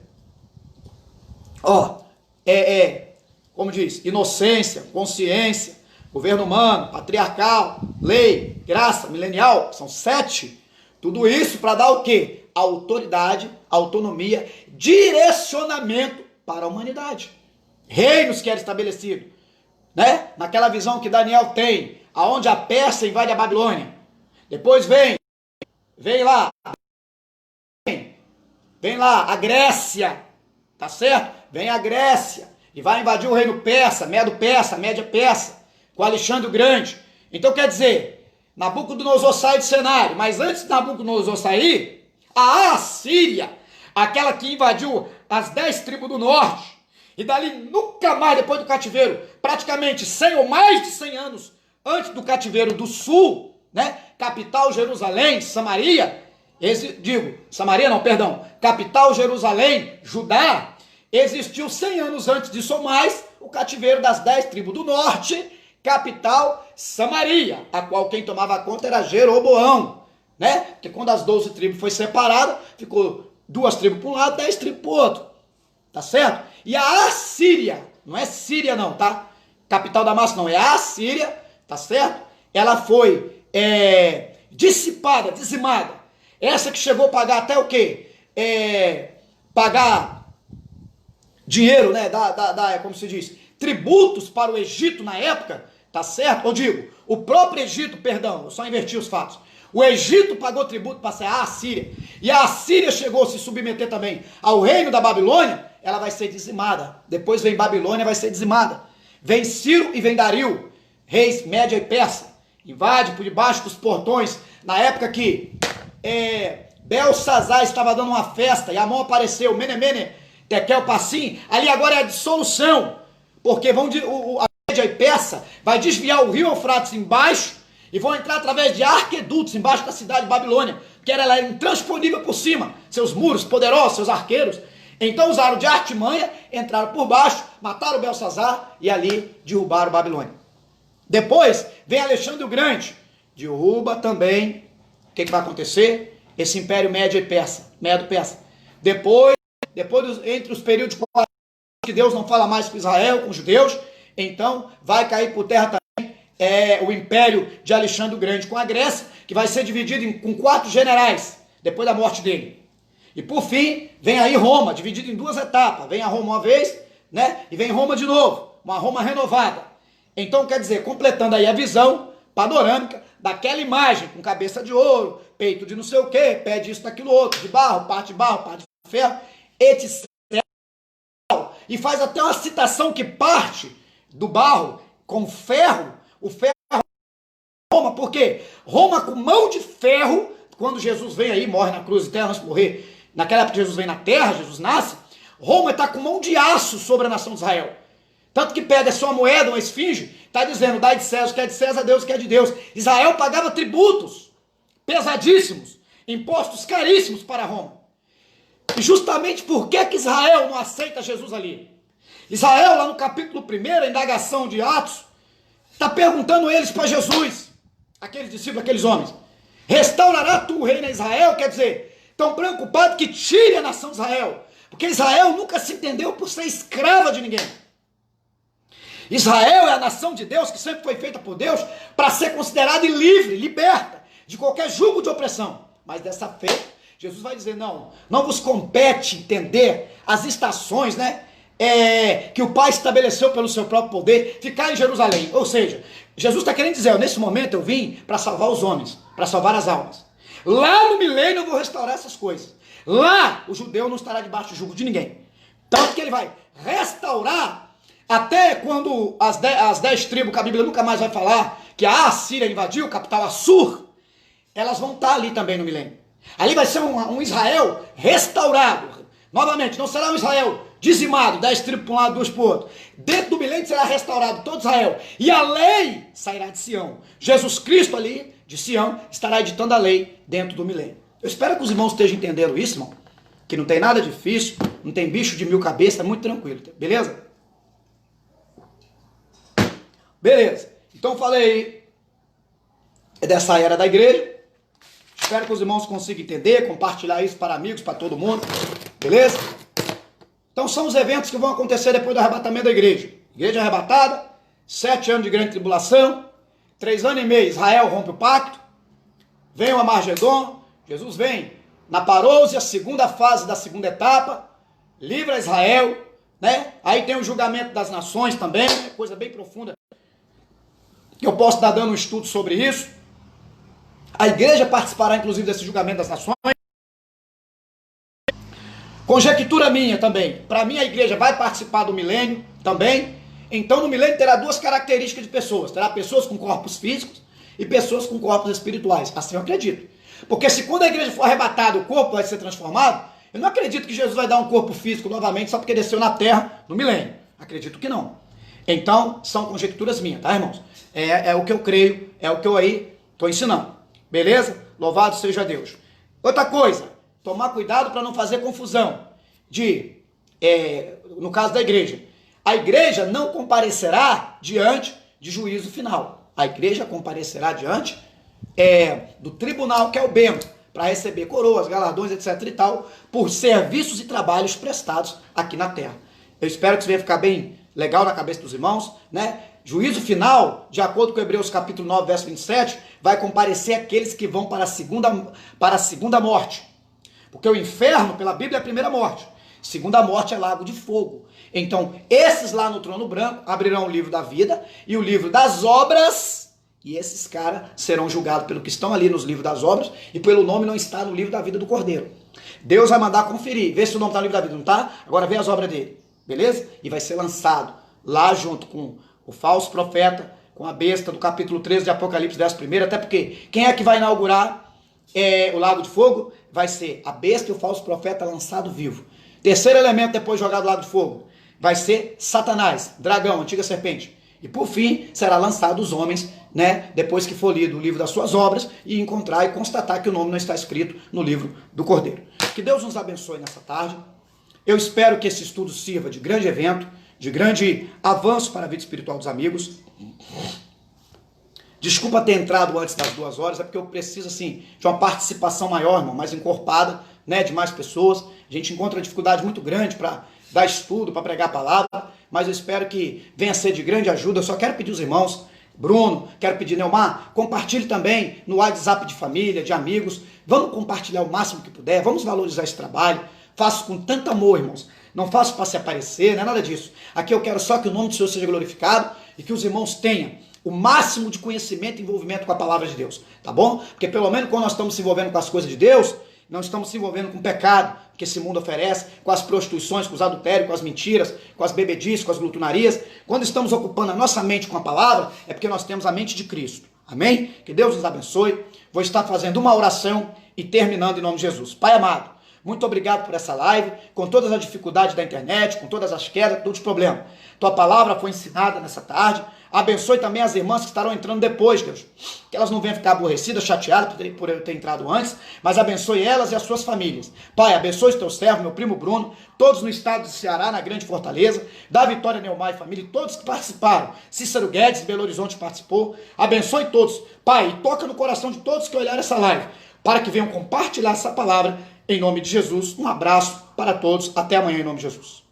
como diz, inocência, consciência, governo humano, patriarcal, lei, graça, milenial, são 7. Tudo isso para dar o quê? Autoridade, autonomia, direcionamento para a humanidade. Reinos que era estabelecido, né? Naquela visão que Daniel tem, aonde a Pérsia invade a Babilônia. Depois vem lá a Grécia, tá certo? Vem a Grécia e vai invadir o reino persa, Medo-Persa, Média-Persa, com Alexandre o Grande. Então quer dizer, Nabucodonosor sai do cenário, mas antes de Nabucodonosor sair, a Assíria, aquela que invadiu as 10 tribos do norte, e dali nunca mais, depois do cativeiro, praticamente 100 ou mais de 100 anos antes do cativeiro do sul, né? Capital Jerusalém, Samaria, capital Jerusalém, Judá, existiu 100 anos antes disso ou mais, o cativeiro das 10 tribos do norte, capital Samaria, a qual quem tomava conta era Jeroboão, né? Porque quando as 12 tribos foi separada, ficou 2 tribos para um lado, 10 tribos para o outro, tá certo? E a Assíria, não é Síria não, tá? Capital Damasco não, é a Assíria, tá certo? Ela foi dissipada, dizimada. Essa que chegou a pagar até o quê? Pagar dinheiro, né? Como se diz, tributos para o Egito na época, tá certo? Eu digo, o próprio Egito, perdão, eu só inverti os fatos. O Egito pagou tributo para ser a Assíria. E a Assíria chegou a se submeter também ao reino da Babilônia, ela vai ser dizimada. Depois vem Babilônia, vai ser dizimada. Vem Ciro e vem Dario, reis Média e Persa. Invade por debaixo dos portões, na época que Belsazar estava dando uma festa e Amon apareceu, Menemene, Tekel, Passim, ali agora é a dissolução, porque a Média e Persa vai desviar o rio Eufrates embaixo e vão entrar através de arquedutos embaixo da cidade de Babilônia, que ela era intransponível por cima, seus muros poderosos, seus arqueiros. Então usaram de artimanha, entraram por baixo, mataram Belsazar e ali derrubaram Babilônia. Depois vem Alexandre o Grande, derruba também. O que vai acontecer? Esse império Médio e Persa, Medo-Persa. Depois entre os períodos que Deus não fala mais com Israel, com os judeus, então vai cair por terra também o império de Alexandre o Grande com a Grécia, que vai ser dividido com 4 generais, depois da morte dele. E por fim, vem aí Roma, dividido em 2 etapas. Vem a Roma uma vez, né? E vem Roma de novo, uma Roma renovada. Então, quer dizer, completando aí a visão panorâmica daquela imagem, com cabeça de ouro, peito de não sei o quê, pé disso, daquilo outro, de barro, parte de ferro, etc. E faz até uma citação que parte do barro com ferro, o ferro Roma, por quê? Roma com mão de ferro, quando Jesus vem aí, morre na cruz eterna antes de morrer, naquela época Jesus vem na terra, Jesus nasce, Roma está com mão de aço sobre a nação de Israel. Tanto que pega sua moeda, uma esfinge, está dizendo, dai de César o que é de César, Deus o que é de Deus. Israel pagava tributos pesadíssimos, impostos caríssimos para Roma. E justamente por que Israel não aceita Jesus ali? Israel, lá no capítulo 1, a indagação de Atos, está perguntando eles para Jesus, aqueles discípulos, aqueles homens, restaurará tu o reino a Israel? Quer dizer, estão preocupados que tire a nação de Israel, porque Israel nunca se entendeu por ser escrava de ninguém. Israel é a nação de Deus, que sempre foi feita por Deus, para ser considerada livre, liberta de qualquer jugo de opressão. Mas dessa feita, Jesus vai dizer, não vos compete entender as estações, né? Que o Pai estabeleceu pelo seu próprio poder, ficar em Jerusalém. Ou seja, Jesus está querendo dizer, nesse momento eu vim para salvar os homens, para salvar as almas. Lá no milênio eu vou restaurar essas coisas. Lá o judeu não estará debaixo do jugo de ninguém. Tanto que ele vai restaurar até quando as 10 tribos, que a Bíblia nunca mais vai falar, que a Assíria invadiu, capital Assur, elas vão estar ali também no milênio. Ali vai ser um Israel restaurado. Novamente, não será um Israel dizimado, 10 tribos para um lado, 2 para o outro. Dentro do milênio será restaurado todo Israel. E a lei sairá de Sião. Jesus Cristo ali, de Sião, estará editando a lei dentro do milênio. Eu espero que os irmãos estejam entendendo isso, irmão. Que não tem nada difícil, não tem bicho de 1000 cabeças, é muito tranquilo. Beleza? Beleza. Então falei dessa era da igreja. Espero que os irmãos consigam entender, compartilhar isso para amigos, para todo mundo. Beleza? Então são os eventos que vão acontecer depois do arrebatamento da igreja. Igreja arrebatada, 7 anos de grande tribulação, 3 anos e meio, Israel rompe o pacto, vem o Armagedon, Jesus vem na parousia, segunda fase da segunda etapa, livra Israel, né? Aí tem o julgamento das nações também, coisa bem profunda, que eu posso estar dando um estudo sobre isso. A igreja participará inclusive desse julgamento das nações. Conjectura minha também. Para mim a igreja vai participar do milênio também. Então no milênio terá 2 características de pessoas. Terá pessoas com corpos físicos e pessoas com corpos espirituais. Assim eu acredito. Porque se quando a igreja for arrebatada o corpo vai ser transformado, eu não acredito que Jesus vai dar um corpo físico novamente só porque desceu na terra no milênio. Acredito que não. Então são conjecturas minhas, tá, irmãos? É o que eu creio, é o que eu aí estou ensinando. Beleza? Louvado seja Deus. Outra coisa, tomar cuidado para não fazer confusão no caso da igreja. A igreja não comparecerá diante de juízo final. A igreja comparecerá diante do tribunal, que é o Bema, para receber coroas, galardões, etc e tal, por serviços e trabalhos prestados aqui na terra. Eu espero que isso venha ficar bem legal na cabeça dos irmãos, né? Juízo final, de acordo com Hebreus capítulo 9, verso 27, vai comparecer aqueles que vão para a segunda morte. Porque o inferno, pela Bíblia, é a primeira morte. Segunda morte é lago de fogo. Então, esses lá no trono branco abrirão o livro da vida e o livro das obras, e esses caras serão julgados pelo que estão ali nos livros das obras e pelo nome não estar no livro da vida do Cordeiro. Deus vai mandar conferir, ver se o nome está no livro da vida, não está? Agora vê as obras dele, beleza? E vai ser lançado lá junto com o falso profeta, com a besta do capítulo 13 de Apocalipse, verso 1, até porque quem é que vai inaugurar o lago de fogo? Vai ser a besta e o falso profeta lançado vivo. Terceiro elemento depois jogado no lago de fogo, vai ser Satanás, dragão, antiga serpente. E por fim, será lançado os homens, né, depois que for lido o livro das suas obras e encontrar e constatar que o nome não está escrito no livro do Cordeiro. Que Deus nos abençoe nessa tarde. Eu espero que esse estudo sirva de grande evento, de grande avanço para a vida espiritual dos amigos. Desculpa ter entrado antes das 2 horas, é porque eu preciso, assim, de uma participação maior, irmão, mais encorpada, né, de mais pessoas. A gente encontra uma dificuldade muito grande para dar estudo, para pregar a palavra, mas eu espero que venha a ser de grande ajuda. Eu só quero pedir aos irmãos, Bruno, quero pedir Neumar, compartilhe também no WhatsApp de família, de amigos. Vamos compartilhar o máximo que puder, vamos valorizar esse trabalho. Faço com tanto amor, irmãos. Não faço para se aparecer, não é nada disso. Aqui eu quero só que o nome do Senhor seja glorificado e que os irmãos tenham o máximo de conhecimento e envolvimento com a palavra de Deus, tá bom? Porque pelo menos quando nós estamos se envolvendo com as coisas de Deus, não estamos se envolvendo com o pecado que esse mundo oferece, com as prostituições, com os adultérios, com as mentiras, com as bebedices, com as glutonarias. Quando estamos ocupando a nossa mente com a palavra, é porque nós temos a mente de Cristo. Amém? Que Deus nos abençoe. Vou estar fazendo uma oração e terminando em nome de Jesus. Pai amado, Muito obrigado por essa live, com todas as dificuldades da internet, com todas as quedas, todos os problemas. Tua palavra foi ensinada nessa tarde. Abençoe também as irmãs que estarão entrando depois, Deus. Que elas não venham ficar aborrecidas, chateadas por eu ter entrado antes, mas abençoe elas e as suas famílias. Pai, abençoe os teus servos, meu primo Bruno, todos no estado do Ceará, na Grande Fortaleza, da Vitória Neumar e família, todos que participaram. Cícero Guedes, Belo Horizonte participou. Abençoe todos. Pai, e toca no coração de todos que olharem essa live, para que venham compartilhar essa palavra. Em nome de Jesus, um abraço para todos. Até amanhã, em nome de Jesus.